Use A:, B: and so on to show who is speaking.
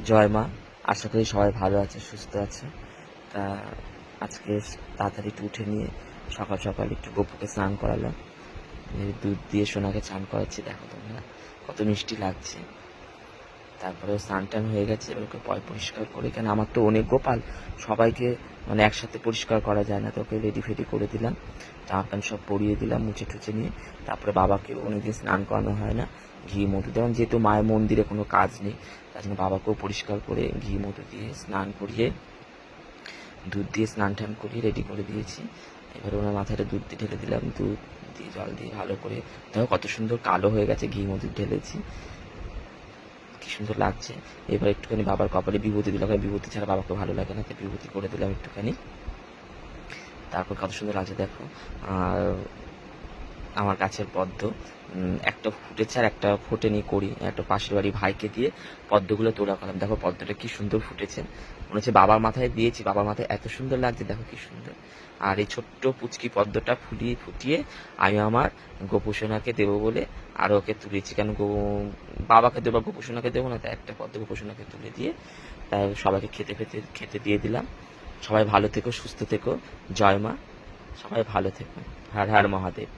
A: জয় মা, আশা করি সবাই ভালো আছে, সুস্থ আছে। তা আজকে তাড়াতাড়ি একটু উঠে নিয়ে সকাল সকাল একটু গপুকে স্নান করালাম। দুধ দিয়ে সোনাকে স্নান করাচ্ছি, দেখো তোমরা কত মিষ্টি লাগছে। তারপরে স্নান টান হয়ে গেছে, এবার ওকে পরিষ্কার করে, কেন আমার তো অনেক গোপাল, সবাইকে মানে একসাথে পরিষ্কার করা যায় না, তো ওকে রেডি ফেডি করে দিলাম, জামা প্যান্ট সব পরিয়ে দিলাম মুছে টুছে নিয়ে। তারপরে বাবাকে অনেকদিন স্নান করানো হয় না, ঘি মধু দেওয়া, যেহেতু মায়ের মন্দিরে কোনো কাজ নেই, তার জন্য বাবাকেও পরিষ্কার করে ঘি মধু দিয়ে স্নান করিয়ে দুধ দিয়ে স্নান টান করিয়ে রেডি করে দিয়েছি। এবারে ওনার মাথাটা দুধ দিয়ে ঢেলে দিলাম, দুধ দিয়ে জল দিয়ে ভালো করে, দেখো কত সুন্দর কালো হয়ে গেছে, ঘি মধু ঢেলেছি, কি সুন্দর লাগছে। এবার একটুখানি বাবার কপালে বিভূতি দিলাম, বিভূতি ছাড়া বাবাকে ভালো লাগে না, তাই বিভূতি করে দিলাম একটুখানি। তারপর কত সুন্দর লাগছে দেখো। আর আমার গাছের পদ্ম একটা ফুটেছে আর একটা ফোটেনি, করি একটা পাশের বাড়ি ভাইকে দিয়ে পদ্মগুলো তোলা করলাম, দেখো পদ্মটা কি সুন্দর ফুটেছে, মনে হচ্ছে বাবার মাথায় দিয়েছি, বাবার মাথায় এত সুন্দর লাগছে, দেখো কি সুন্দর। আর এই ছোট্ট পুচকি পদ্মটা ফুটিয়ে আমি আমার গোপুসোনাকে দেবো বলে আর ওকে তুলেছি, কেন বাবাকে দেবো গোপুসোনাকে দেবো না, তাই একটা পদ্ম গোপুসোনাকে তুলে দিয়ে তাই সবাইকে খেতে দিয়ে দিলাম। সবাই ভালো থেকো, সুস্থ থেকো, জয় মা, সবাই ভালো থেকো, হর হর মহাদেব।